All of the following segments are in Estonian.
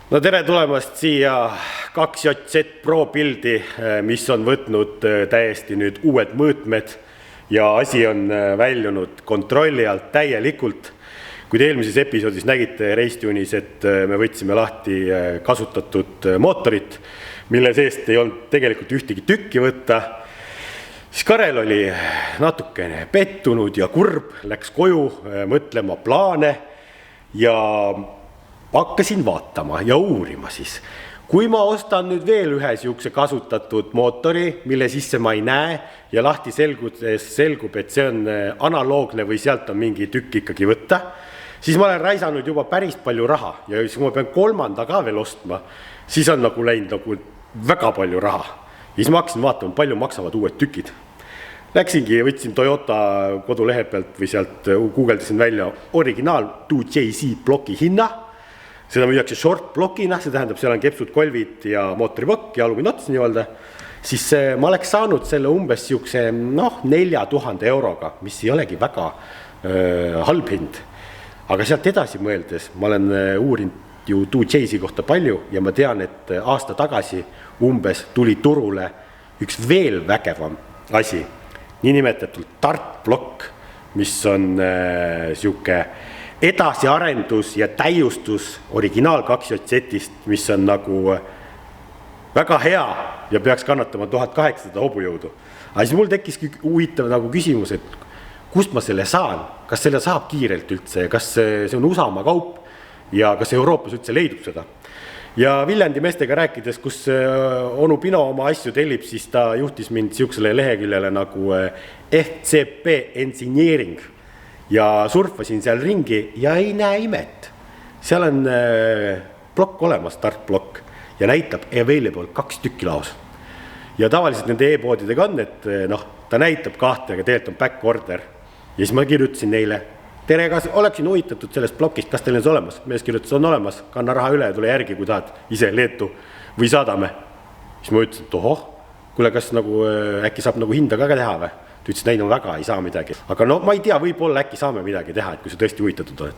No tere tulemast siia 2JZ Pro pildi, mis on võtnud täiesti nüüd uued mõõtmed ja asi on väljunud kontrolli alt täielikult. Kui te eelmises episoodis nägite Racetunis, et me võtsime lahti kasutatud mootorit, mille seest ei olnud tegelikult ühtegi tükki võtta, siis Karel oli natukene pettunud ja kurb, läks koju mõtlema plaane ja hakkasin vaatama ja uurima siis. Kui ma ostan nüüd veel ühe siukse kasutatud mootori, mille sisse ma ei näe ja lahti selgub, et see on analoogne või sealt on mingi tükk ikkagi võtta, siis ma olen raisanud juba päris palju raha ja siis ma pean kolmanda ka veel ostma, siis on nagu läinud väga palju raha. Ja siis ma hakkasin vaatama, palju maksavad uued tükid. Läksingi ja võtsin Toyota kodulehe pealt või sealt guugeldasin välja originaal 2JZ ploki hinna. Seda müüakse short blokina, see tähendab, seal on kepsud, kolvid ja mootoripokk ja aluminots nii-öelda. Siis ma oleks saanud selle umbes siukse 4000 euroga, mis ei olegi väga halb hind. Aga sealt edasi mõeldes, ma olen uurinud ju 2JZ kohta palju ja ma tean, et aasta tagasi umbes tuli turule üks veel vägevam asi, niinimetatult Dart blokk, mis on siuke edasiarendus ja täiustus originaal 2JZ-ist, mis on nagu väga hea ja peaks kannatama 1800 hobujõudu. Aga siis mul tekkiski huvitav nagu küsimus, et kust ma selle saan? Kas selle saab kiirelt üldse? Kas see on Usamaa kaup ja kas Euroopas üldse leidub seda? Ja Viljandi meestega rääkides, kus onu Pino oma asju tellib, siis ta juhtis mind siuksele leheküljele nagu FCP Engineering. Ja surfasin seal ringi ja ei näe imet. Seal on blokk olemas, Dart blokk, ja näitab available 2 tükki laos. Ja tavaliselt nende e-poodidega on, et ta näitab 2, aga tegelikult on back order. Ja siis ma kirjutasin neile, tere, kas oleksin huvitatud sellest blokist, kas teil on see olemas? Mees kirjutas, on olemas, kanna raha üle ja tule järgi, kui tahad ise Leetu või saadame. Siis ma ütlesin, et ohoh, kuule, kas nagu, äkki saab nagu hinda ka teha või? Ta ütles, näin on väga, ei saa midagi. Aga ma ei tea, võib-olla äkki saame midagi teha, et kui sa tõesti huvitatud oled.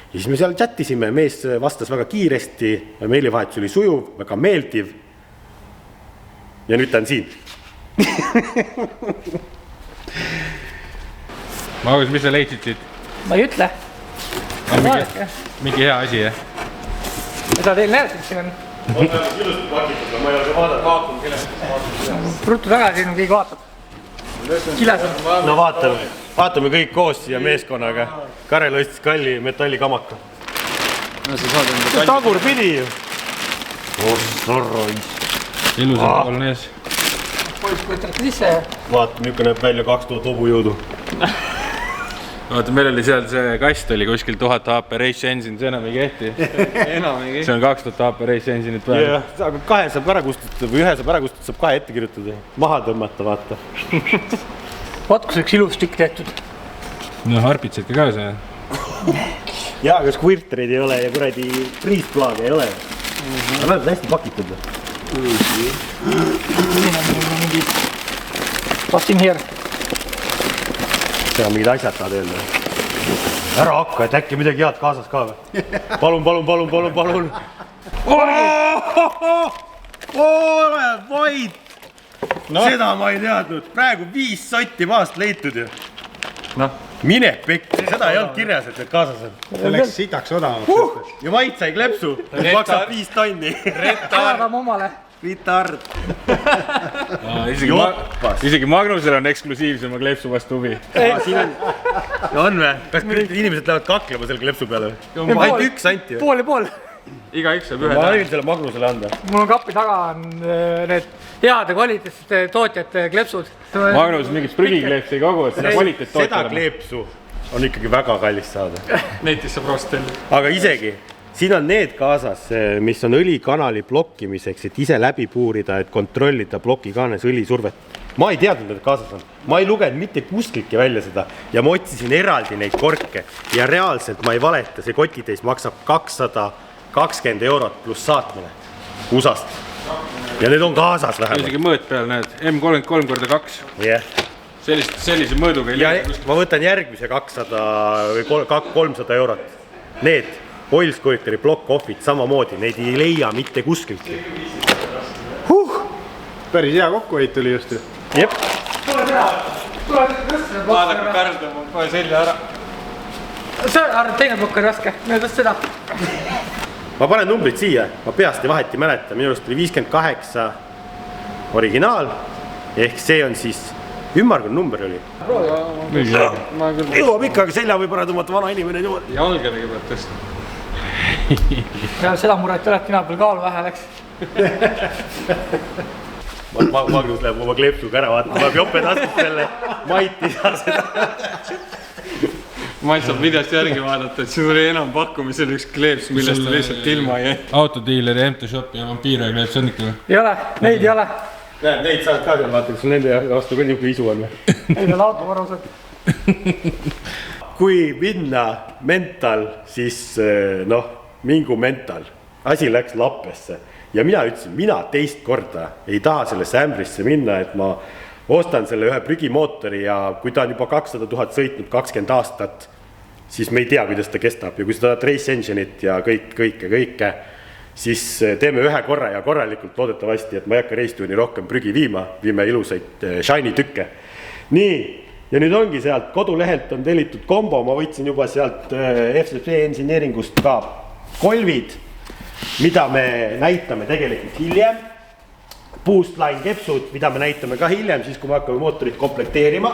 Ja siis me seal chattisime, mees vastas väga kiiresti, meilivahetus oli sujuv, väga meeldiv. Ja nüüd ta on siin. Magus, mis sa leidsid siit? Ma ei ütle. Mingi hea asi, jah? Mida teil näetud siin on? On ilusti pakitud, ma ei ole vaadanud kellest. Ruttu tagasi, keegi vaatab. Kiles on. No vaatame kõik koos siia meeskonnaga. Karel ostis kalli metallikamaka. Tagur pidi ju. Ilusad on ees. Poiss võtavad sisse. Vaata, milline näeb välja 2000 hobujõudu. Vaata, meil oli seal see kast oli kuskil 1000 HP Race Engine, see enam ei kehti. See on 2000 HP Race Engine'it peale. Aga 2 saab ära kustutada või 1 saab ära kustutada, saab 2 ette kirjutada. Maha tõmmata, vaata. Vaat, kus üks ilus tükk tehtud. No harpitsedki ka see. Jaa, kas quirterid ei ole ja kuradi priisplaage ei ole. Aga nad on hästi pakitud. What's in here? See on mingid asjad tahad öelda. Ära hakka, et äkki midagi head kaasas ka või? Palun. Ole vaid! Seda ma ei teadnud. Praegu 5 sotti maast leitud ju. Mine pekki, seda ei olnud kirjas, et need kaasas on. See läks sitaks odavaks. Ja Mait sai klepsu, mis maksab 5 tonni. Kaevame omale. Ritard. Isegi Magnusel on eksklusiivsema klepsu vastu huvi. On või? Kas inimesed lähevad kaklema selle klepsu peale? Ainult 1 anti. Pool ja pool. Iga üks saab ühe. Ma võin selle Magnusele anda. Mul on kapi taga on need heade kvaliteetsete tootjate klepsud. Magnus mingit prügikleepsi ei kogu, et seda kvaliteet tootjale. Seda kleepsu on ikkagi väga kallis saada. Neitist saab roostel. Aga isegi, siin on need kaasas, mis on õlikanali blokkimiseks, et ise läbi puurida, et kontrollida blokikaanes õlisurvet. Ma ei teadnud, et kaasas on. Ma ei lugenud mitte kuskiltki välja seda ja ma otsisin eraldi neid korke ja reaalselt ma ei valeta, see kotitäis maksab 220 eurot pluss saatmine USA-st. Ja need on kaasas vähemalt. Isegi mõõt peal näed, M33x2. Yeah. Sellise mõõduga ei leida. Ma võtan järgmise 200 või 300 eurot. Need Oilscoiteri block-off'id samamoodi, neid ei leia mitte kuskiltki. Päris hea kokkuhoid tuli just ju. Jep. Vaadake Pärnda, mul kohe selja ära. see arv teine plokk on raske, möödas seda. Ma panen numbrid siia, ma peast ja vahet ei mäleta, minu arust oli 58 originaal, ehk see on siis ümmargune number oli. Ma küll Jõuab ikka, aga selja võib ära tõmmata vana inimene niimoodi. jalge kõigepealt tõsta. Peale seda muret ei ole, et mina peal kaalu vähe läks. Magnus läheb oma kleepsuga ära vaatama, peab jope taskust selle, Mait ei saa seda. Mait saab videost järgi vaadata, et siin oli enam pakkumisel üks kleeps, millest ta lihtsalt ilma jäi. Autodiileri, MT Shopi ja Vampire kleeps on ikka või? Ei ole, neid ei ole. Näed, neid saad ka seal vaata, kas sul nende vastu ka niisugune isu on. Ei ole autovarused. Kui minna mental, siis mingu mental. Asi läks lappesse. Ja mina ütlesin, mina teist korda ei taha sellesse ämbrisse minna, et ma ostan selle ühe prügimootori ja kui ta on juba 200 000 sõitnud 20 aastat, siis me ei tea, kuidas ta kestab. Ja kui sa tahad race engine'it ja kõike, siis teeme ühe korra ja korralikult loodetavasti, et ma ei hakka racetune'i rohkem prügi viime ilusaid shiny tükke. Nii, ja nüüd ongi sealt kodulehelt on tellitud kombo, ma võtsin juba sealt FCC engineeringust ka kolvid, mida me näitame tegelikult hiljem. Boost line kepsud, mida me näitame ka hiljem, siis kui me hakkame mootorit komplekteerima.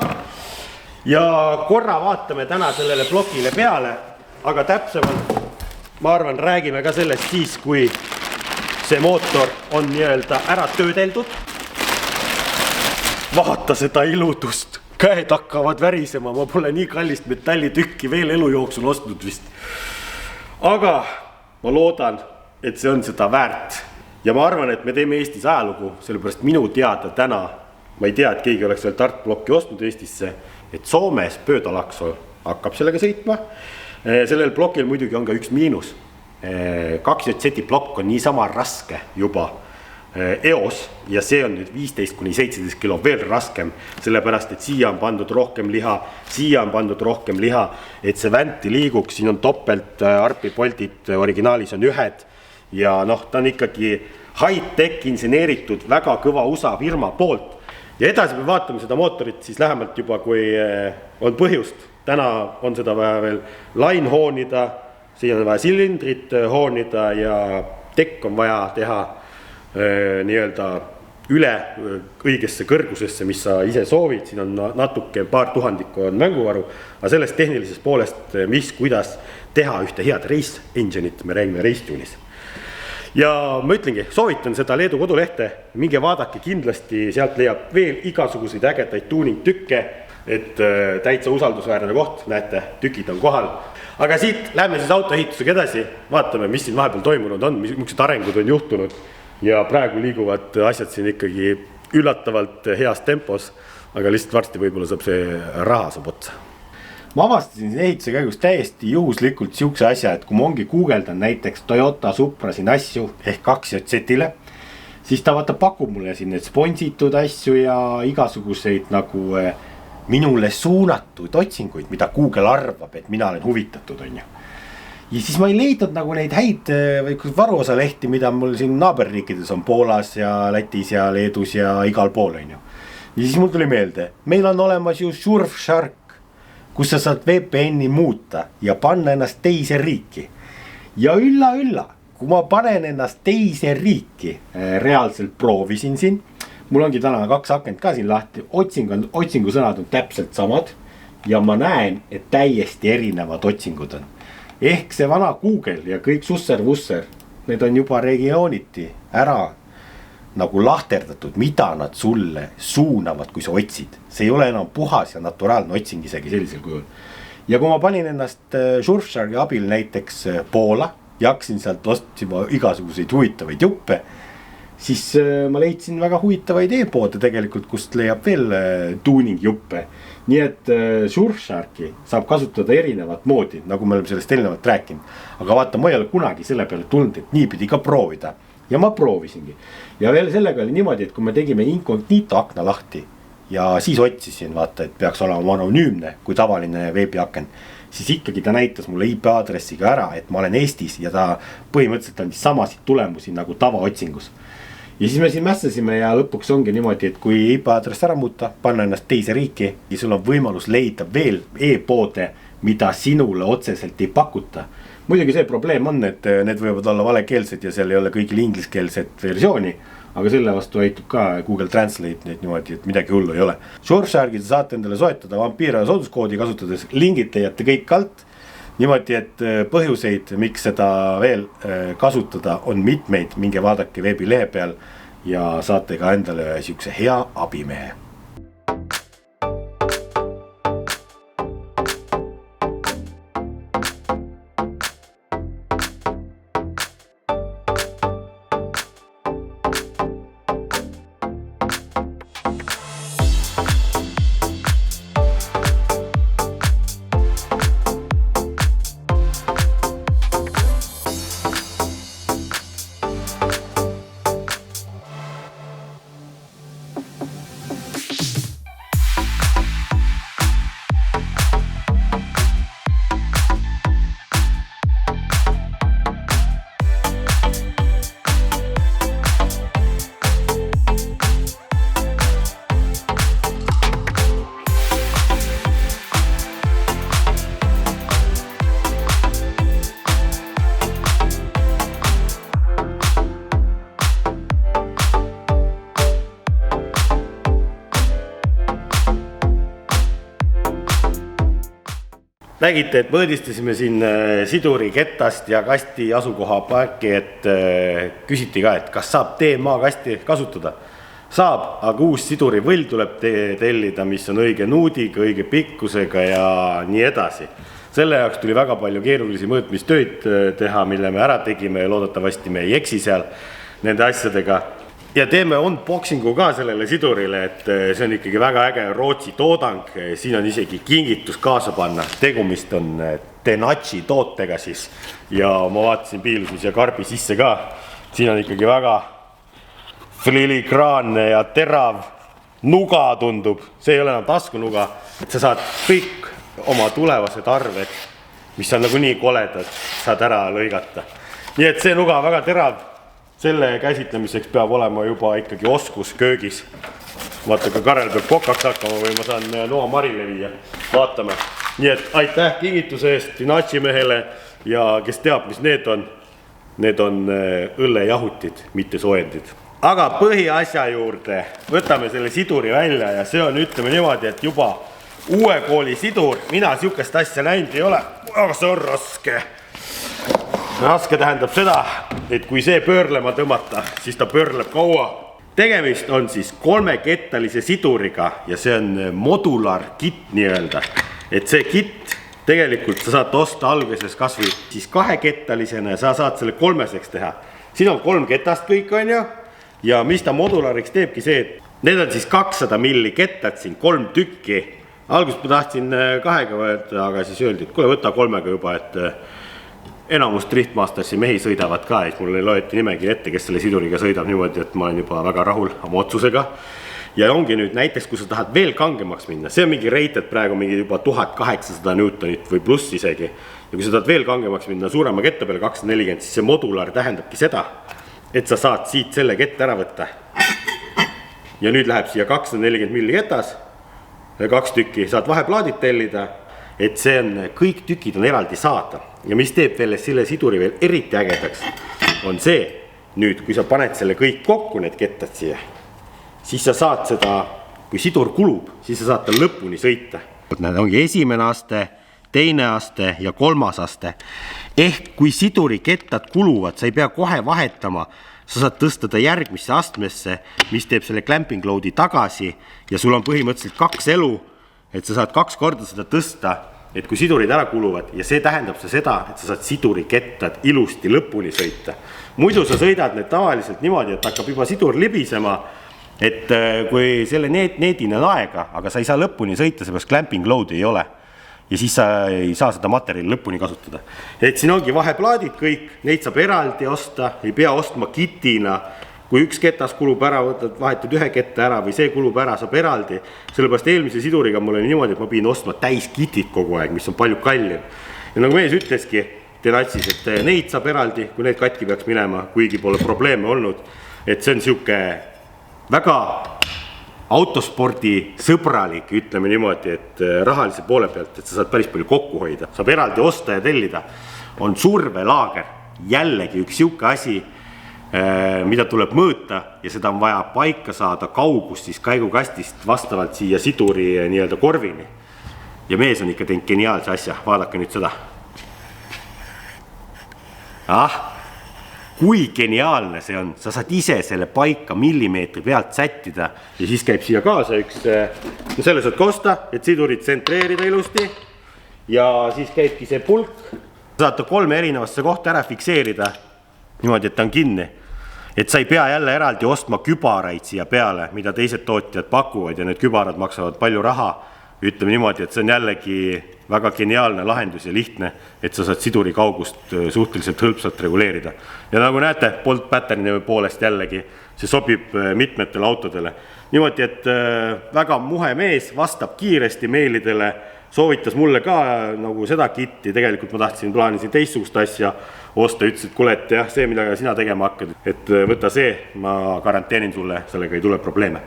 Ja korra vaatame täna sellele blokile peale, aga täpsemalt ma arvan, räägime ka sellest siis, kui see mootor on nii-öelda ära töödeldud. Vaata seda iludust, käed hakkavad värisema, ma pole nii kallist metallitükki veel elu jooksul ostnud vist. Aga ma loodan, et see on seda väärt. Ja ma arvan, et me teeme Eestis ajalugu, sellepärast minu teada täna, ma ei tea, et keegi oleks veel Tartblokki ostnud Eestisse, et Soomes Pöödalakso hakkab sellega sõitma. Sellel blokil muidugi on ka üks miinus. 2JZ blokk on niisama raske juba eos ja see on nüüd 15–17 kilo veel raskem, sellepärast, et siia on pandud rohkem liha, et see vänti liiguks, siin on topelt arpipoldid, originaalis on ühed ja ta on ikkagi high-tech inseneeritud väga kõva USA firma poolt. Ja edasi me vaatame seda mootorit siis lähemalt juba, kui on põhjust. Täna on seda vaja veel line hoonida, siin on vaja silindrit hoonida ja tekk on vaja teha nii-öelda üle õigesse kõrgusesse, mis sa ise soovid. Siin on natuke paar tuhandikku on mänguvaru, aga sellest tehnilisest poolest, kuidas teha ühte head race engine'it, me räägime race tune'is. Ja ma ütlengi, soovitan seda Leedu kodulehte, minge vaadake kindlasti, sealt leiab veel igasuguseid ägedaid tuuning tükke, et täitsa usaldusväärne koht, näete, tükid on kohal. Aga siit lähme siis autoehitusega edasi, vaatame, mis siin vahepeal toimunud on, millised arengud on juhtunud ja praegu liiguvad asjad siin ikkagi üllatavalt heas tempos, aga lihtsalt varsti võib-olla saab see raha saab otsa. Ma avastasin ehituse käigus täiesti juhuslikult siukse asja, et kui ma ongi guugeldan näiteks Toyota Supra siin asju ehk 2JZ-ile, siis ta pakub mulle siin need sponsitud asju ja igasuguseid nagu minule suunatud otsinguid, mida Google arvab, et mina olen huvitatud, on ju. Ja siis ma ei leidnud nagu neid häid varuosalehti, mida mul siin naaberriikides on Poolas ja Lätis ja Leedus ja igal pool, on ju. Ja siis mul tuli meelde, meil on olemas ju Surfshark, kus sa saad VPN-i muuta ja panna ennast teise riiki. Ja ülla, kui ma panen ennast teise riiki, reaalselt proovisin siin, mul ongi täna 2 akent ka siin lahti, otsingu sõnad on täpselt samad ja ma näen, et täiesti erinevad otsingud on. Ehk see vana Google ja kõik susser-vusser, need on juba regiooniti ära nagu lahterdatud, mida nad sulle suunavad, kui sa otsid. See ei ole enam puhas ja naturaalne otsing isegi sellisel kujul. Ja kui ma panin ennast Surfsharki abil näiteks Poola ja hakkasin sealt ostsima igasuguseid huvitavaid juppe, siis ma leidsin väga huvitavaid e-poode tegelikult, kust leiab veel tuuning juppe. Nii et Surfsharki saab kasutada erinevat moodi, nagu me oleme sellest erinevalt rääkinud. Aga vaata, ma ei ole kunagi selle peale tulnud, et nii pidi ka proovida. Ja ma proovisingi. Ja veel sellega oli niimoodi, et kui me tegime incognito akna lahti ja siis otsisin, vaata, et peaks olema anonüümne kui tavaline veebiaken, siis ikkagi ta näitas mulle IP aadressiga ära, et ma olen Eestis ja ta põhimõtteliselt andis samasid tulemusi nagu tavaotsingus. Ja siis me siin mässasime ja lõpuks ongi niimoodi, et kui IP aadress ära muuta, panna ennast teise riiki ja sul on võimalus leida veel e-poode, mida sinule otseselt ei pakuta. Muidugi see probleem on, et need võivad olla valekeelsed ja seal ei ole kõigil ingliskeelset versiooni, aga selle vastu aitab ka Google Translate neid niimoodi, et midagi hullu ei ole. Surfsharki te saate endale soetada Vampira sooduskoodi kasutades, lingid leiate kõik alt. Niimoodi, et põhjuseid, miks seda veel kasutada, on mitmeid, minge vaadake veebilehe peal ja saate ka endale siukse hea abimehe. Nägite, et mõõdistasime siin siduri kettast ja kasti asukoha paaki, et küsiti ka, et kas saab DMA kasti kasutada. Saab, aga uus siduri võll tuleb tellida, mis on õige nuudiga, õige pikkusega ja nii edasi. Selle jaoks tuli väga palju keerulisi mõõtmistööd teha, mille me ära tegime ja loodetavasti me ei eksi seal nende asjadega. Ja teeme unboxingu ka sellele sidurile, et see on ikkagi väga äge Rootsi toodang. Siin on isegi kingitus kaasa panna. Tegumist on Tenachi tootega siis. Ja ma vaatasin piilusin siia karbi sisse ka. Siin on ikkagi väga filigraanne ja terav nuga tundub. See ei ole enam taskunuga. Sa saad kõik oma tulevased arved, mis on nagu nii koledad, saad ära lõigata. Nii et see nuga on väga terav. Selle käsitlemiseks peab olema juba ikkagi oskus köögis. Vaata, ka Karel peab kokaks hakkama või ma saan noa marile viia. Vaatame. Nii et aitäh kingituse eest Tenachi mehele ja kes teab, mis need on. Need on õllejahutid, mitte soojendid. Aga põhiasja juurde võtame selle siduri välja ja see on, ütleme niimoodi, et juba uue kooli sidur. Mina siukest asja näinud ei ole. Aga see on raske. Raske tähendab seda, et kui see pöörlema tõmmata, siis ta pöörleb kaua. Tegemist on siis 3-kettalise siduriga ja see on modular kit nii-öelda. Et see kit tegelikult sa saad osta alguses kas või siis 2-kettalisena ja sa saad selle 3-seks teha. Siin on 3 ketast kõik on ju ja mis ta modulariks teebki see, et need on siis 200 milli kettad siin 3 tükki. Alguses ma tahtsin 2-ga võtta, aga siis öeldi, et kuule võta 3-ga juba, et enamus Driftmastersi mehi sõidavad ka, et mulle loeti nimegi ette, kes selle siduriga sõidab niimoodi, et ma olen juba väga rahul oma otsusega. Ja ongi nüüd näiteks, kui sa tahad veel kangemaks minna, see on mingi rated praegu mingi juba 1800 Newtonit või pluss isegi. Ja kui sa tahad veel kangemaks minna suurema ketta peale 240, siis see modular tähendabki seda, et sa saad siit selle kette ära võtta. Ja nüüd läheb siia 240 milli ketas, 2 tükki, saad vaheplaadid tellida, et see on, kõik tükid on eraldi saada. Ja mis teeb veel selle siduri veel eriti ägedaks, on see, nüüd kui sa paned selle kõik kokku, need kettad siia, siis sa saad seda, kui sidur kulub, siis sa saad ta lõpuni sõita. Need ongi esimene aste, teine aste ja 3. aste. Ehk kui siduri kettad kuluvad, sa ei pea kohe vahetama, sa saad tõsta ta järgmisse astmesse, mis teeb selle clamping loadi tagasi ja sul on põhimõtteliselt 2 elu, et sa saad 2 korda seda tõsta, et kui sidurid ära kuluvad ja see tähendab seda, et sa saad siduri kettad ilusti lõpuni sõita. Muidu sa sõidad need tavaliselt niimoodi, et hakkab juba sidur libisema, et kui selle needine on aega, aga sa ei saa lõpuni sõita, seepärast clamping load ei ole. Ja siis sa ei saa seda materjali lõpuni kasutada. Et siin ongi vaheplaadid kõik, neid saab eraldi osta, ei pea ostma kitina kui üks ketas kulub ära, võtad, vahetad ühe ketta ära või see kulub ära, saab eraldi. Sellepärast eelmise siduriga mul oli niimoodi, et ma pidin ostma täiskitit kogu aeg, mis on palju kallim. Ja nagu mees ütleski Denatsis, et neid saab eraldi, kui need katki peaks minema, kuigi pole probleeme olnud. Et see on siuke väga autospordi sõbralik, ütleme niimoodi, et rahalise poole pealt, et sa saad päris palju kokku hoida. Saab eraldi osta ja tellida. On survelaager, jällegi üks siuke asi, mida tuleb mõõta ja seda on vaja paika saada kaugust siis käigukastist vastavalt siia siduri nii-öelda korvini. Ja mees on ikka teinud geniaalse asja, vaadake nüüd seda. Kui geniaalne see on, sa saad ise selle paika millimeetri pealt sättida ja siis käib siia kaasa üks, selle saad kosta, et sidurid tsentreerida ilusti ja siis käibki see pulk. Saad ta 3 erinevasse kohta ära fikseerida niimoodi, et ta on kinni. Et sa ei pea jälle eraldi ostma kübaraid siia peale, mida teised tootjad pakuvad ja need kübarad maksavad palju raha. Ütleme niimoodi, et see on jällegi väga geniaalne lahendus ja lihtne, et sa saad siduri kaugust suhteliselt hõlpsalt reguleerida. Ja nagu näete, Bolt Patterni poolest jällegi, see sobib mitmetele autodele. Niimoodi, et väga muhe mees vastab kiiresti meilidele, soovitas mulle ka nagu seda kitti, tegelikult ma plaanisin teistsugust asja osta, ütles, et kuule, et jah, see, mida sina tegema hakkad, et võta see, ma garanteenin sulle, sellega ei tule probleeme.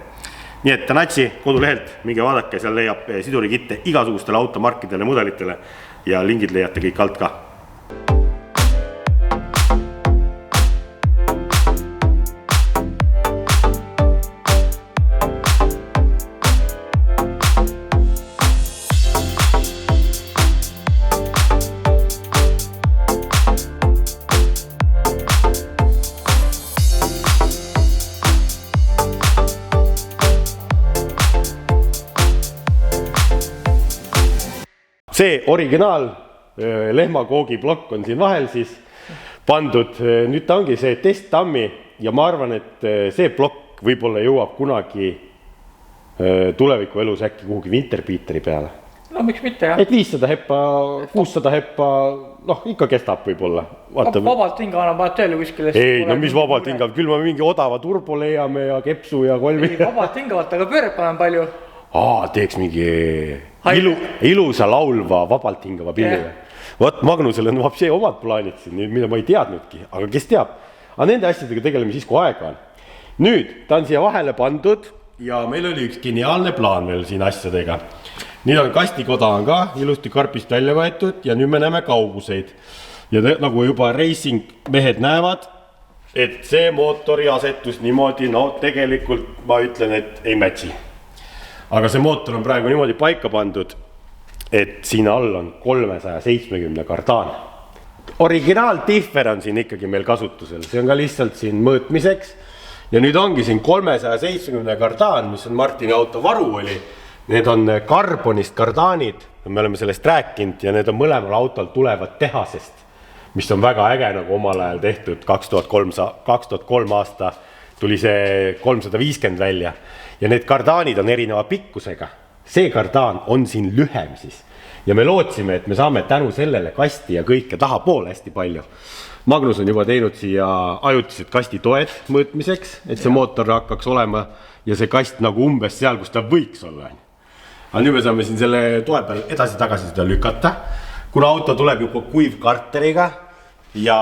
Nii et Denatsi kodulehelt, minge vaadake, seal leiab sidurikitte igasugustele automarkidele, mudelitele ja lingid leiate kõik alt ka. See originaal lehmakoogi plokk on siin vahel siis pandud. Nüüd ta ongi see testtammi ja ma arvan, et see plokk võib-olla jõuab kunagi tuleviku elus äkki kuhugi Winterbeateri peale. No miks mitte, jah. Et 500 heppa, 600 heppa, ikka kestab võib-olla. Vabalt hingavana paned tööle kuskile. Ei, no mis vabalt hingav, küll ma mingi odava turbo leiame ja kepsu ja kolmi. Ei, vabalt hingavalt, aga pööret panen palju. Teeks mingi ilusa laulva vabalt hingava pilli. Võt Magnusel on vapsi omad plaanid siin, mida ma ei teadnudki, aga kes teab. Aga nende asjadega tegeleme siis, kui aega on. Nüüd, ta on siia vahele pandud ja meil oli üks geniaalne plaan veel siin asjadega. Nüüd on kastikoda on ka ilusti karpist välja võetud ja nüüd me näeme kauguseid. Ja nagu juba racing mehed näevad, et see mootori asetus niimoodi, tegelikult ma ütlen, et ei matchi. Aga see mootor on praegu niimoodi paika pandud, et siin all on 370 kardaan. Originaal differ on siin ikkagi meil kasutusel, see on ka lihtsalt siin mõõtmiseks. Ja nüüd ongi siin 370 kardaan, mis on Martini auto varu oli. Need on karbonist kardaanid, me oleme sellest rääkinud ja need on mõlemal autol tulevad tehasest, mis on väga äge nagu omal ajal tehtud 2003 aasta tuli see 350 välja. Ja need kardaanid on erineva pikkusega. See kardaan on siin lühem siis. Ja me lootsime, et me saame tänu sellele kasti ja kõike tahapoole hästi palju. Magnus on juba teinud siia ajutised kasti toed mõõtmiseks, et see mootor hakkaks olema ja see kast nagu umbes seal, kus ta võiks olla. Aga nüüd me saame siin selle toe peal edasi-tagasi seda lükata, kuna auto tuleb juba kuivkarteriga ja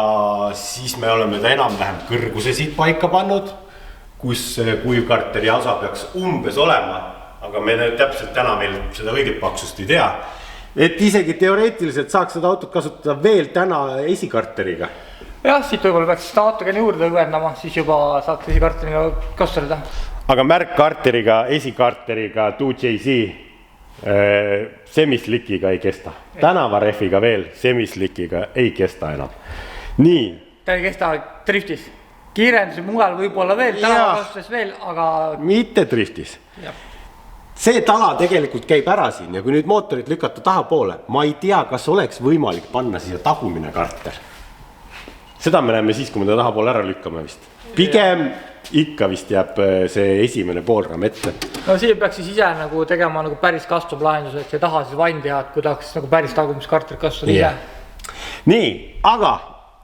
siis me oleme ta enam-vähem kõrguse siit paika pannud, kus kuivkarteri osa peaks umbes olema, aga me täpselt täna meil seda õiget paksust ei tea. Et isegi teoreetiliselt saaks seda autot kasutada veel täna esikarteriga. Jah, siit võib-olla peaks seda autogeni juurde õuendama, siis juba saate esikarteriga kasutada. Aga märkkarteriga, esikarteriga, 2JZ semislikiga ei kesta. Tänavarefiga veel semislikiga ei kesta enam. Nii. Ta ei kesta driftis. Kiirenduse mujal võib-olla veel, tänavakasutuses veel, aga... Mitte driftis. See tala tegelikult käib ära siin ja kui nüüd mootorit lükata tahapoole, ma ei tea, kas oleks võimalik panna siia tagumine karter. Seda me näeme siis, kui me ta tahapoole ära lükkame vist. Pigem ikka vist jääb see esimene poolraam ette. No siin peaks siis ise nagu tegema nagu päris kastublahendus, et see taha siis vann teha, et kui tahaks nagu päris tagumiskarterit kasutada ise. Nii, aga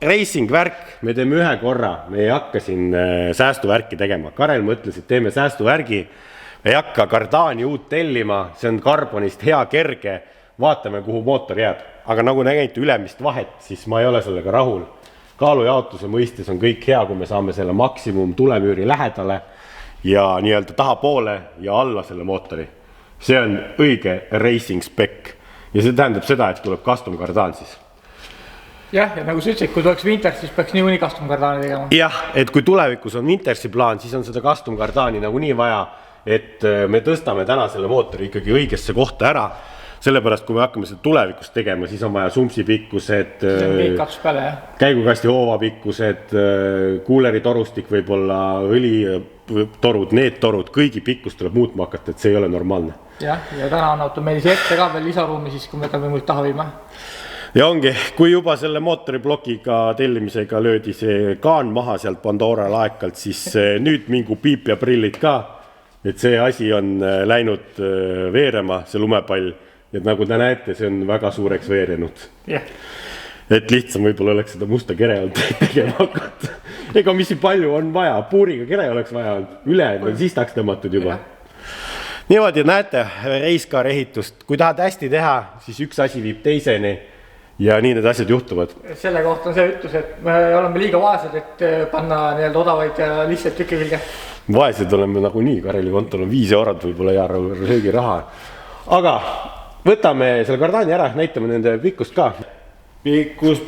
racing värk, me teeme ühe korra, me ei hakka siin säästuvärki tegema. Karel mõtles, et teeme säästuvärgi, ei hakka kardaani uut tellima, see on karbonist hea kerge, vaatame, kuhu mootor jääb. Aga nagu nägite ülemist vahet, siis ma ei ole sellega rahul. Kaalujaotuse mõistes on kõik hea, kui me saame selle maksimum tulemüüri lähedale ja nii-öelda tahapoole ja alla selle mootori. See on õige racing spec ja see tähendab seda, et tuleb custom kardaan siis. Jah, ja nagu sa ütlesid, kui tuleks Winters, siis peaks niikuinii custom kardaani tegema. Jah, et kui tulevikus on Wintersi plaan, siis on seda custom kardaani nagu nii vaja, et me tõstame täna selle mootori ikkagi õigesse kohta ära. Sellepärast, kui me hakkame seda tulevikus tegema, siis on vaja sumsi pikkused, käigukasti hoova pikkused, kuuleri torustik võib-olla, õlitorud, need torud, kõigi pikkus tuleb muutma hakata, et see ei ole normaalne. Jah, ja täna on automeelise ette ka veel lisaruumi siis, kui me võtame muid taha viima. Ja ongi, kui juba selle mootoriblokiga tellimisega löödi see kaan maha sealt Pandora laekalt, siis nüüd mingu piip ja prillid ka, et see asi on läinud veerema, see lumepall. Et nagu te näete, see on väga suureks veerenud. Yeah. Et lihtsam võib-olla oleks seda musta kere olnud tegema hakata. Ega mis palju on vaja, puuriga kere oleks vaja olnud, ülejäänud on sistaks tõmmatud juba. Niimoodi näete reiskaar ehitust, kui tahad hästi teha, siis üks asi viib teiseni ja nii need asjad juhtuvad. Selle kohta on see ütlus, et me oleme liiga vaesed, et panna nii-öelda odavaid ja lihtsalt tükki külge. Vaesed oleme nagu nii, Kareli kontol on 5 eurot võib-olla ja söögi raha. Aga võtame selle kardaani ära, näitame nende pikkust ka. Pikkus.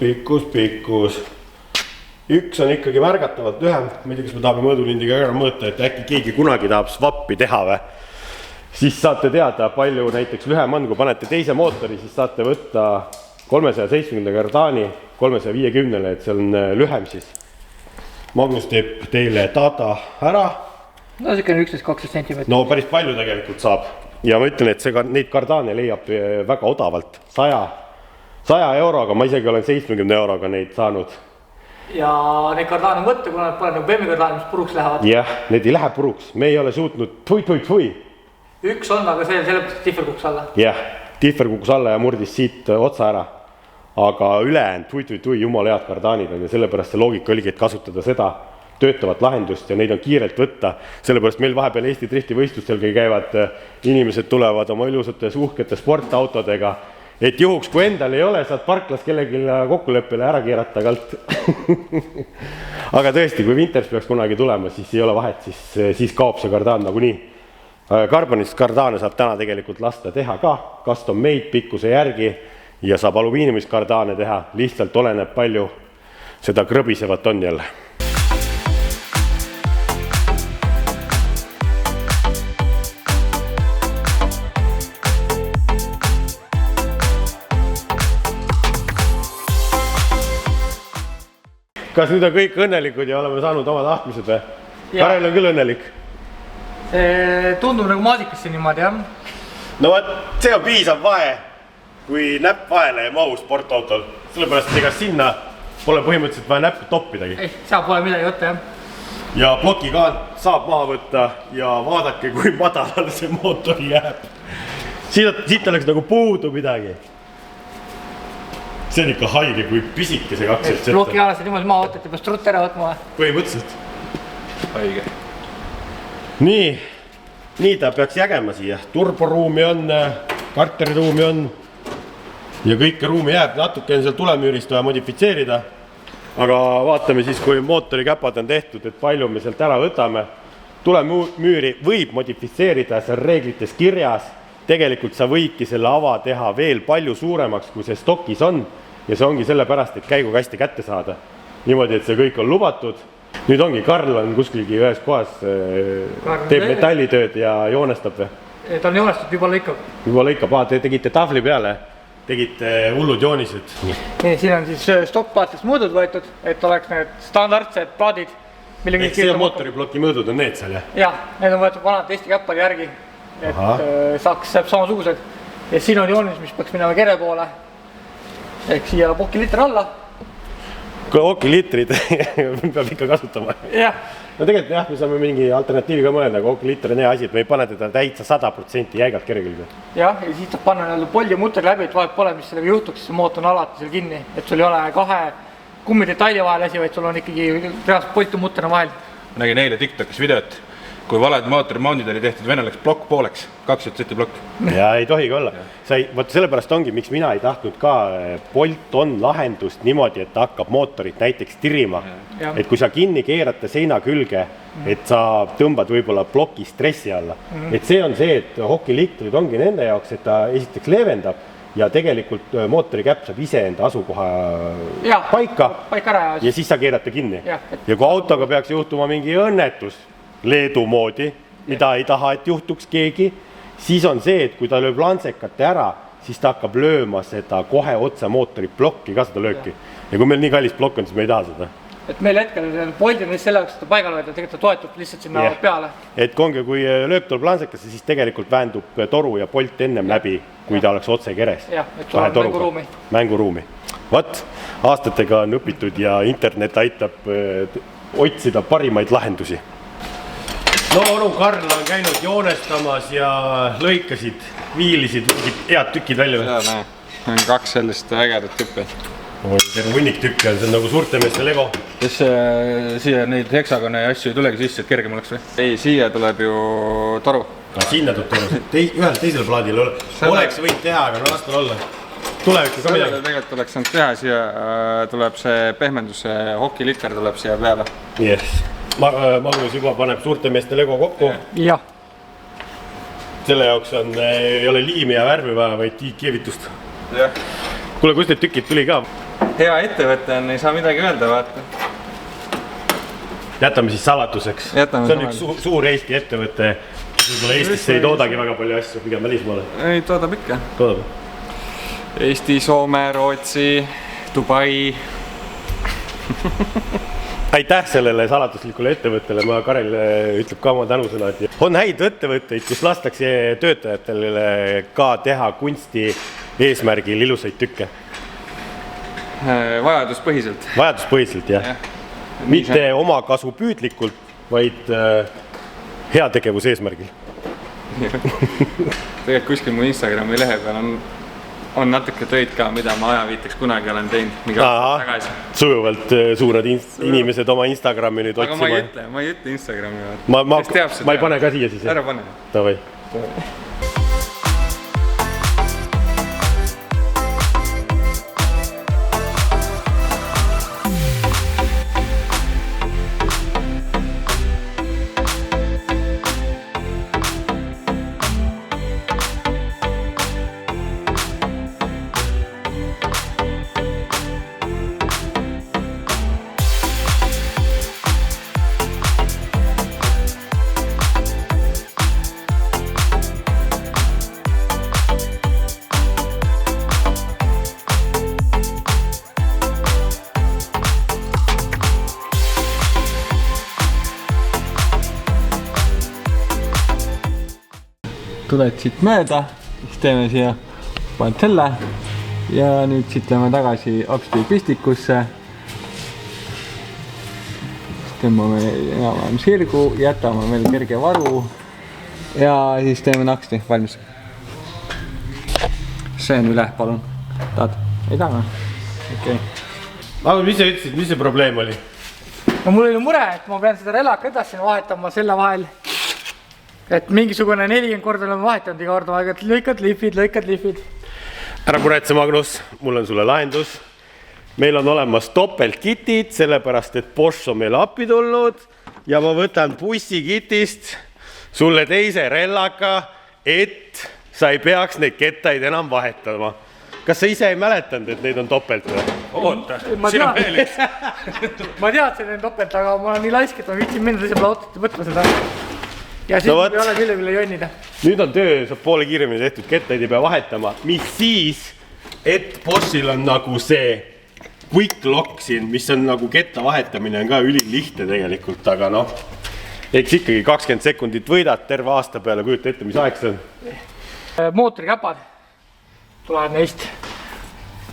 Üks on ikkagi märgatavalt lühem. Ma ei tea, kas me tahame mõõdulindiga ära mõõta, et äkki keegi kunagi tahab swappi teha või. Siis saate teada, palju näiteks lühem on, kui panete teise mootori, siis saate võtta 370 kardaani 350, et see on lühem siis. Magnus teeb teile data ära. No see 11-12 cm. No päris palju tegelikult saab. Ja ma ütlen, et neid kardaane leiab väga odavalt. 100 euroga, ma isegi olen 70 euroga neid saanud. Ja neid kardaane võtta, kuna nad pole nagu BMW kardaane, mis puruks lähevad. Jah, need ei lähe puruks. Me ei ole suutnud tui. Üks on, aga see sellepärast tihver kukus alla. Jah, tihver kukus alla ja murdis siit otsa ära. Aga ülejäänud tui, jumala head kardaanid on ja sellepärast see loogika oligi, et kasutada seda töötavat lahendust ja neid on kiirelt võtta. Sellepärast meil vahepeal Eesti driftivõistlustel käivad inimesed tulevad oma ilusate suhkete sportautodega, et juhuks, kui endal ei ole, saad parklas kellelgi kokkuleppele ära keerata kalt. Aga tõesti, kui Winters peaks kunagi tulema, siis ei ole vahet, siis kaob see kardaan nagu nii. Karbonist kardaane saab täna tegelikult lasta teha ka, custom made pikkuse järgi ja saab alumiiniumist kardaane teha, lihtsalt oleneb palju seda krõbisevat on jälle. Kas nüüd on kõik õnnelikud ja oleme saanud oma tahtmised või? Karel on küll õnnelik. See tundub nagu maasikasse niimoodi, jah? No võt, see on piisav vahe, kui näpp vahele ei mahu sportautol. Sellepärast, et ega sinna pole põhimõtteliselt vaja näppu toppidagi. Ei, seal pole midagi võtta, jah. Ja plokikaant saab maha võtta ja vaadake, kui madalal see mootor jääb. Siit oleks nagu puudu midagi. See on ikka haige, kui pisike see 2 setta. Blokikaanast on niimoodi maha võtta, et peast rutt ära võtma. Põhimõtteliselt. Haige. Nii ta peaks jägema siia. Turboruumi on, karteriruumi on ja kõike ruumi jääb. Natuke on seal tulemüürist vaja modifitseerida. Aga vaatame siis, kui mootori käpad on tehtud, et palju me sealt ära võtame. Tulemüüri võib modifitseerida, see on reeglites kirjas. Tegelikult sa võidki selle ava teha veel palju suuremaks, kui see stokis on. Ja see ongi sellepärast, et käigukasti kätte saada. Niimoodi, et see kõik on lubatud. Nüüd ongi, Karl on kuskilgi ühes kohas, teeb metallitööd ja joonestab või? Ta on joonestud, juba lõikab. Juba lõikab, te tegite tahvli peale, tegite hullud joonised. Nii, siin on siis stokkpaatist mõõdud võetud, et oleks need standardsed plaadid. Ehk see mootoribloki mõõdud on need seal, jah? Jah, need on võetud vanad Eesti käppade järgi, et saaks samasugused. Ja siin on joonis, mis peaks minema kere poole. Ehk siia pokiliiter alla. Ookiliitrid peab ikka kasutama. Jah. No tegelikult jah, me saame mingi alternatiivi ka mõelda, aga ookiliiter on hea asi, et me ei pane teda täitsa 100% jäigalt kergilgi. Jah, ja siis saab panna poldi mutter läbi, et vahet pole, mis sellega juhtuks, siis see mootor on alati seal kinni, et sul ei ole kahe kummidetaili vahel asi, vaid sul on ikkagi reaalselt poltumutena vahel. Ma nägin eile TikTokis videot, kui valed mootorimountid oli tehtud, vene läks plokk pooleks, 2 JZ plokk. Ja ei tohigi olla. Vaata sellepärast ongi, miks mina ei tahtnud ka Bolt on lahendust niimoodi, et ta hakkab mootorit näiteks tirima. Et kui sa kinni keerate seina külge, et sa tõmbad võib-olla ploki stressi alla. Et see on see, et hokiliiktorid ongi nende jaoks, et ta esiteks leevendab ja tegelikult mootori käpp saab ise enda asukoha paika ja siis sa keerad ta kinni. Ja kui autoga peaks juhtuma mingi õnnetus Leedu moodi, mida ei taha, et juhtuks keegi, siis on see, et kui ta lööb lantsekate ära, siis ta hakkab lööma seda kohe otse mootori plokki ka seda lööki. Ja kui meil nii kallis plokk on, siis me ei taha seda. Et meil hetkel Boltil on selle jaoks, et ta paigal võtta, tegelikult ta toetub lihtsalt sinna peale. Et konge, kui löök tuleb lantsekasse, siis tegelikult vähendub toru ja Bolt ennem läbi, kui ta oleks otse keres. Jah, et sul on mänguruumi. Mänguruumi. Vat, aastatega on õpitud ja internet aitab otsida parimaid lahendusi. No onu Karl on käinud joonestamas ja lõikasid, viilisid, head tükid välja. Ja näe, on 2 sellist ägedat tükki. Terve hunnik tükki on, see on nagu suurte meeste Lego. Kas siia neid heksagone asju ei tulegi sisse, et kergem oleks või? Ei, siia tuleb ju toru. Sinna tuleb toru, ühel teisel plaadil oleks võid teha, aga no lastel olla. Tulevikku ka midagi. Tegelikult oleks saanud teha, siia tuleb see pehmenduse hokilikker tuleb siia peale. Yes. Magnus juba paneb suurte meeste Lego kokku. Jah. Selle jaoks ei ole liimi ja värvi vaja, vaid tiikkeevitust. Jah. Kuule, kus need tükid tuli ka? Hea ettevõte on, ei saa midagi öelda, vaata. Jätame siis salatuseks. See on üks suur Eesti ettevõte. Eestisse ei toodagi väga palju asju, pigem välismaale. Ei, toodab ikka. Toodab. Eesti, Soome, Rootsi, Dubai. Aitäh sellele salatuslikule ettevõttele, ma Karel ütleb ka oma tänusõnad. On häid ettevõtteid, kus lastakse töötajatele ka teha kunsti eesmärgil ilusaid tükke. Vajaduspõhiselt. Vajaduspõhiselt, jah. Mitte oma kasu püüdlikult, vaid heategevus eesmärgil. Tegelikult kuskil mu Instagrami lehe peal on natuke töid ka, mida ma ajaviiteks kunagi olen teinud mingi aastat tagasi. Sujuvalt suured inimesed oma Instagrami nüüd otsima. Aga ma ei ütle Instagrami. Ma ei pane ka siia siis. Ära pane. Tavai. Tuled siit mööda, siis teeme siia paned selle ja nüüd siit lähme tagasi apsti pistikusse. Tõmbame enam-vähem sirgu, jätame veel kerge varu ja siis teeme naksti valmis. See on üle, palun. Tahad? Ei taha? Okei. Aga mis sa ütlesid, mis see probleem oli? No mul oli mure, et ma pean seda relaka edasi vahetama selle vahel. Et mingisugune 40 korda oleme vahetanud iga korda aega, et lõikad lihvid. Ära muretse, Magnus, mul on sulle lahendus. Meil on olemas topeltkitid, sellepärast, et Bosch on meil appi tulnud ja ma võtan bussikitist sulle teise rellaka, et sa ei peaks neid kettaid enam vahetama. Kas sa ise ei mäletanud, et neid on topelt või? Oota, siin on veel üks. Ma teadsin, et need topelt, aga ma olen nii laisk, et ma viitsin minna teise autot ja võtma seda. Ja siis ei ole mille jonnida. Nüüd on töö, saab poole kiiremini tehtud, kettaid ei pea vahetama. Mis siis, et Boschil on nagu see quick lock siin, mis on nagu ketta vahetamine on ka ülilihtne tegelikult, aga noh, eks ikkagi 20 sekundit võidad terve aasta peale, kujuta ette, mis aeg see on. Mootorikäpad tulevad neist.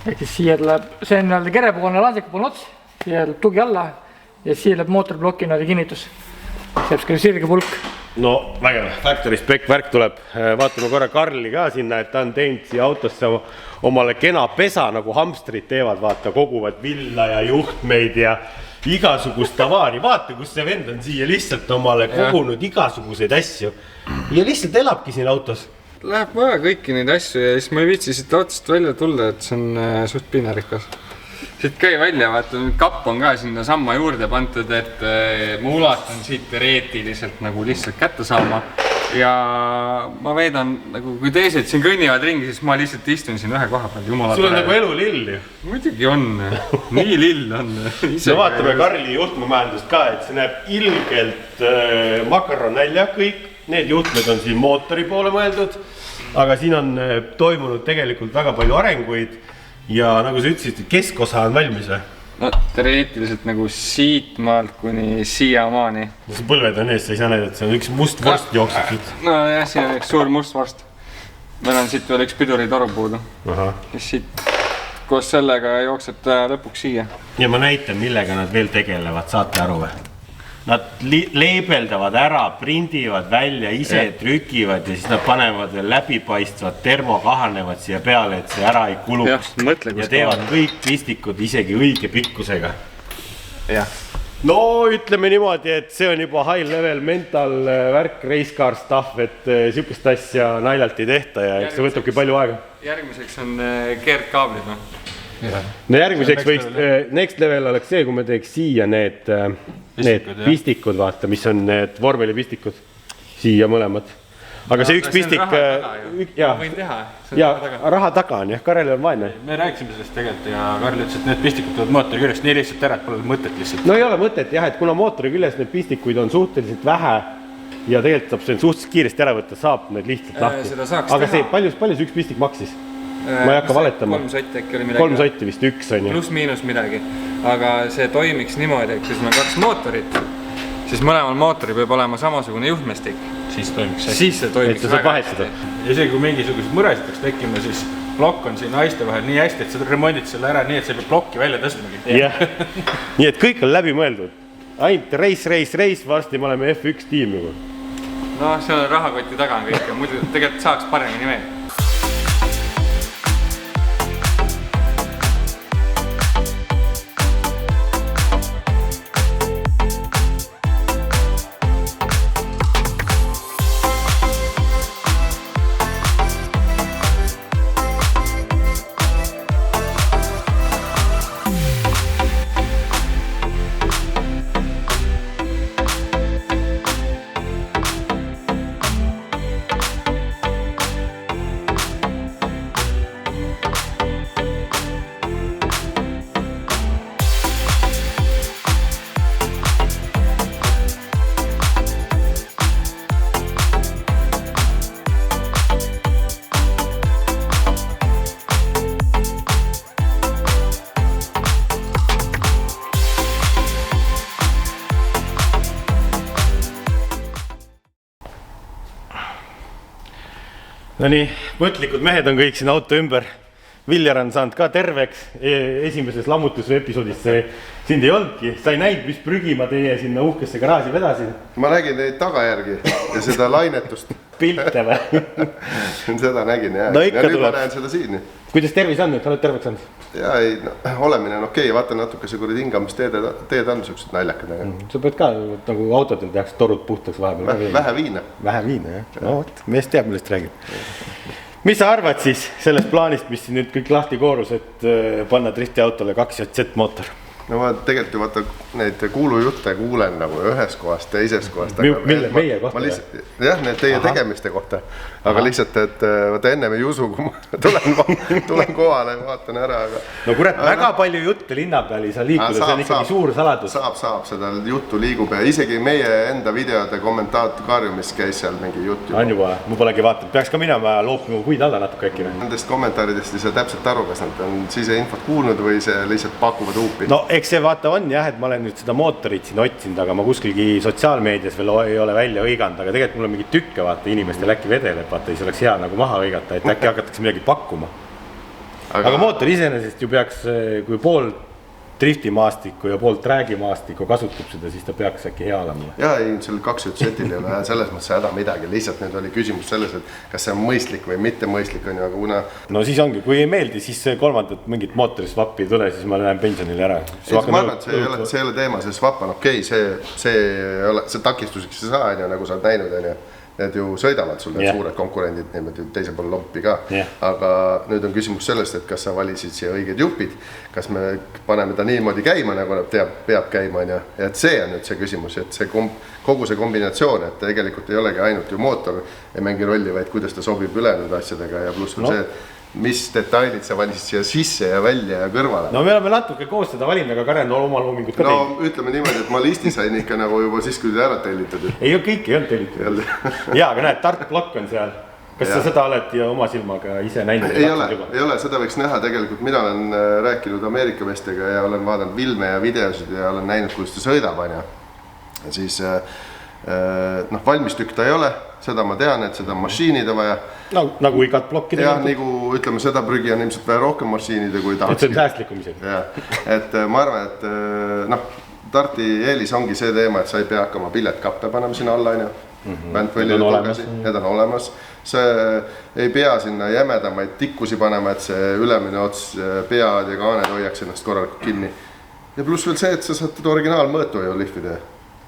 Ehk siis siia tuleb, see on kerepoolne lansikapoolne ots, siia tuleb tugi alla ja siia tuleb mootorblokki kinnitus. See jääb sirge pulk. no vägev, Factory Spec värk tuleb, vaatame korra Karli ka sinna, et ta on teinud siia autosse omale kena pesa, nagu hamstrid teevad, vaata, koguvad villa ja juhtmeid ja igasugust tavaari, vaata, kus see vend on siia lihtsalt omale kogunud igasuguseid asju ja lihtsalt elabki siin autos. Läheb vaja kõiki neid asju ja siis ma ei viitsi siit autost välja tulla, et see on suht piinarikas. Siit käi välja, vaata, kapp on ka sinna samma juurde pandud, et ma ulatan siit teoreetiliselt nagu lihtsalt kätte saama ja ma veedan, nagu kui teised siin kõnnivad ringi, siis ma lihtsalt istun siin ühe koha peal, jumala sul on nagu elu lill ju. Muidugi on, nii lill on. No vaatame Karli juhtmemajandust ka, et see näeb ilgelt makaron välja kõik, need juhtmed on siin mootori poole mõeldud, aga siin on toimunud tegelikult väga palju arenguid ja nagu sa ütlesid, keskosa on valmis või? No teoreetiliselt nagu siit maalt kuni siiamaani. See põlved on ees, sa ei saa näidata, see on üks must vorst jookseb siit. No jah, siin on üks suur must vorst. Meil on siit veel üks piduritoru puudu. Kes siit koos sellega jookseb ta lõpuks siia. Ja ma näitan, millega nad veel tegelevad, saate aru või? Nad leebeldavad ära, prindivad välja, ise trükivad ja siis nad panevad veel läbipaistvad, termokahanevad siia peale, et see ära ei kuluks. Ja teevad kõik pistikud isegi õige pikkusega. No ütleme niimoodi, et see on juba high level mental värk, race car stuff, et sihukest asja naljalt ei tehta ja eks see võtabki palju aega. Järgmiseks on keerdkaablid. No järgmiseks võiks, next level oleks see, kui me teeks siia need pistikud, vaata, mis on need vormelipistikud, siia mõlemad. Aga see üks pistik, raha taga on jah, Karel on vaene. Me rääkisime sellest tegelikult ja Karl ütles, et need pistikud tulevad mootori küljest nii lihtsalt ära, et pole mõtet lihtsalt. No ei ole mõtet jah, et kuna mootori küljest need pistikuid on suhteliselt vähe ja tegelikult saab see suhteliselt kiiresti ära võtta, saab need lihtsalt lahti. Aga see, palju see üks pistik maksis? Ma ei hakka valetama. 3 sotti äkki oli midagi. 3 sotti vist üks on ju. Plus miinus midagi. Aga see toimiks niimoodi, et kui sul on 2 mootorit, siis mõlemal mootori peab olema samasugune juhtmestik. Siis toimiks hästi. Siis see toimiks väga hästi. Ja isegi kui mingisugused mõresid peaks tekkima, siis plokk on siin naiste vahel nii hästi, et sa remondid selle ära nii, et sa ei pea plokki välja tõstmagi. Jah, nii et kõik on läbi mõeldud. Ainult race, varsti me oleme F1 tiim juba. No see on rahakoti taga on kõik ja muidu tegelikult saaks paremini veel. No nii, mõtlikud mehed on kõik siin auto ümber. Viljar on saanud ka terveks, esimeses lammutuse episoodis sind ei olnudki. Sa ei näinud, mis prügi ma teie sinna uhkesse garaaži vedasin? Ma nägin neid tagajärgi ja seda lainetust. Pilte või? Seda nägin jah. No ikka ja nüüd tuleb. ma näen seda siin. Kuidas tervis on nüüd? Oled terveks saanud? Ja ei, olemine on okei. Vaata natuke see kuradi hingamisteed on siuksed naljakad. Sa pead ka nagu autodel tehaks torud puhtaks vahepeal. Vähe viina. Vähe viina jah. No võt, mees teab, millest räägib. Mis sa arvad siis sellest plaanist, mis nüüd kõik lahti koorus, et panna driftiautole 2JZ mootor? No ma tegelikult ju vaata neid kuulujutte kuulen nagu ühes kohas, teises kohas. Mille meie kohta? Jah, need teie tegemiste kohta. Aga lihtsalt, et vaata ennem ei usu, kui ma tulen kohale ja vaatan ära. No kurat, väga palju jutte linna peal ei saa liikuda, see on ikkagi suur saladus. Saab, seda juttu liigub ja isegi meie enda videode kommentaariumis käis seal mingi jutt. On juba, ma polegi vaatanud, peaks ka minema loopima puid alla natuke äkki. Nendest kommentaaridest ei saa täpselt aru, kas nad on siseinfot kuulnud või see lihtsalt pakuvad huupi. No eks see vaata on jah, et ma olen nüüd seda mootorit siin otsinud, aga ma kuskilgi sotsiaalmeedias veel ei ole välja hõiganud, aga tegelikult mul on mingi tükke vaata inimestel äkki vedeleb, vaata ei see oleks hea nagu maha hõigata, et äkki hakatakse midagi pakkuma. Aga mootor iseenesest ju peaks, kui driftimaastikku ja poolt träägimaastikku kasutab seda, siis ta peaks äkki hea olema. Ja ei, sellel 2 setil ei ole selles mõttes häda midagi, lihtsalt nüüd oli küsimus selles, et kas see on mõistlik või mitte mõistlik on ju, aga kuna... No siis ongi, kui ei meeldi, siis kolmandat mingit mootorisvappi ei tule, siis ma lähen pensionile ära. Ma arvan, et see ei ole teema, see swap on okei, see takistuseks ei saa, nagu sa oled näinud, on ju. Need ju sõidavad sul need suured konkurendid niimoodi teise poole lompi ka, aga nüüd on küsimus sellest, et kas sa valisid siia õiged jupid, kas me paneme ta niimoodi käima, nagu nad peab käima, on ju. Et see on nüüd see küsimus, et see kogu see kombinatsioon, et tegelikult ei olegi ainult ju mootor ei mängi rolli, vaid kuidas ta sobib ülejäänud asjadega ja pluss on see, mis detailid sa valisid siia sisse ja välja ja kõrvale. No me oleme natuke koos seda valinud, aga Karen on oma loomingut ka teinud. No ütleme niimoodi, et ma listi sain ikka nagu juba siis, kui ära tellitud. Ei, kõik ei olnud tellitud. Jaa, aga näed, Tart Block on seal. Kas sa seda oled ja oma silmaga ise näinud? Ei ole, seda võiks näha tegelikult. Mina olen rääkinud Ameerika meestega ja olen vaadanud filme ja videosid ja olen näinud, kuidas ta sõidab. Siis valmis tükk ta ei ole, seda ma tean, et seda on mašiinida vaja. Nagu igat plokkide. Jah, nagu ütleme, seda prügi on ilmselt vaja rohkem mašiinida, kui tahaks. Et see on säästlikum isegi. Et ma arvan, et Tarti eelis ongi see teema, et sa ei pea hakkama piletkappe panema sinna alla, need on olemas. See ei pea sinna jämedamaid tikkusi panema, et see ülemine ots pead ja kaaned hoiaks ennast korralikult kinni. Ja pluss veel see, et sa saad originaalmõõtu ju lihvida.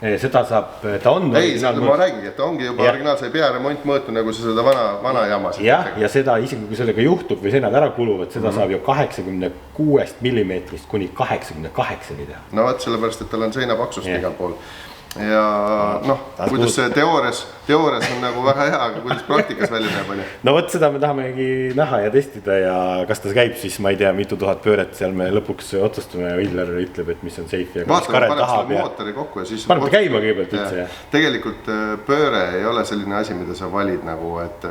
Seda saab, ta on originaalmõõtu. Ma räägingi, et ta ongi juba originaal, sa ei pea remontmõõtu, nagu sa seda vana jamasid. Ja seda isegi, kui sellega juhtub või seinad ära kuluvad, seda saab ju 86 millimeetrist kuni 88 teha. No võt, sellepärast, et tal on seina paksust igal pool. Ja kuidas see teoorias on nagu väga hea, aga kuidas praktikas välja näeb on ju? No võt, seda me tahamegi näha ja testida ja kas ta käib siis, ma ei tea, mitu tuhat pööret seal me lõpuks otsustame ja Villar ütleb, et mis on safe ja kas Karen tahab ja mootori kokku ja siis panete käima kõigepealt üldse. Tegelikult pööre ei ole selline asi, mida sa valid nagu, et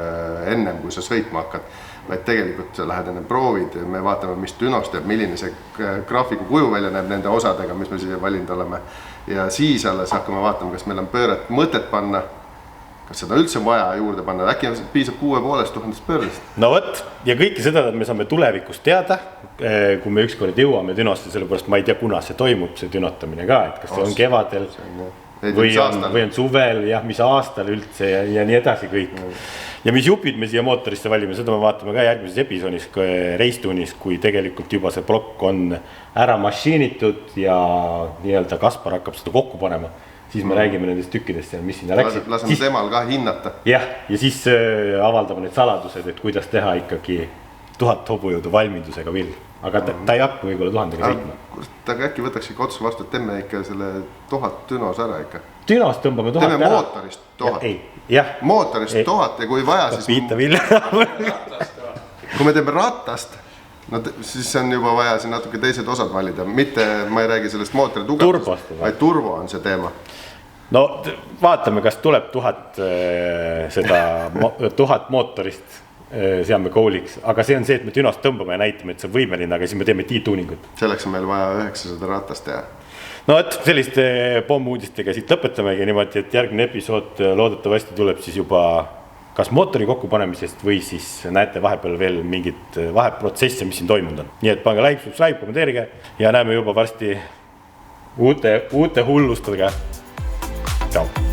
ennem kui sa sõitma hakkad, vaid tegelikult sa lähed enne proovid ja me vaatame, mis dünost teeb, milline see graafiku kuju välja näeb nende osadega, mis me siia valinud oleme. Ja siis alles hakkame vaatama, kas meil on pööret mõtet panna, kas seda üldse vaja juurde panna, äkki piisab 6500 pöörlist. No võt, ja kõike seda me saame tulevikus teada, kui me ükskord jõuame dünosti, sellepärast ma ei tea, kuna see toimub, see dünotamine ka, et kas see on kevadel või on suvel, jah, mis aastal üldse ja nii edasi kõik. Ja mis jupid me siia mootorisse valime, seda me vaatame ka järgmises episoodis, reistuunis, kui tegelikult juba see plokk on ära mašiinitud ja nii-öelda Kaspar hakkab seda kokku panema, siis me räägime nendest tükkidest ja mis sinna läksid. Laseme temal ka hinnata. Ja siis avaldame need saladused, et kuidas teha ikkagi 1000 hobujõudu valmidusega vill. Aga ta ei hakka võib-olla 1000-ga sõitma. Aga äkki võtaks ikka otsa vastu, et teeme ikka selle 1000 dünos ära ikka. Dünos tõmbame 1000 ära. Teeme mootorist 1000. Mootorist 1000 ja kui vaja, siis... Piita Vilja. Kui me teeme ratast, siis on juba vaja siin natuke teised osad valida. Mitte, ma ei räägi sellest mootori tugevust, vaid turbo on see teema. No vaatame, kas tuleb 1000 mootorist. Seame kooliks, aga see on see, et me dünost tõmbame ja näitame, et see on võimeline, aga siis me teeme tiituuningut. Selleks on meil vaja 900 ratast teha. No et selliste pommuudistega siit lõpetamegi niimoodi, et järgmine episood loodetavasti tuleb siis juba kas mootori kokkupanemisest või siis näete vahepeal veel mingit vaheprotsesse, mis siin toimunud on. Nii et pange like, subscribe, kommenteerige ja näeme juba varsti uute hullustega. Ciao!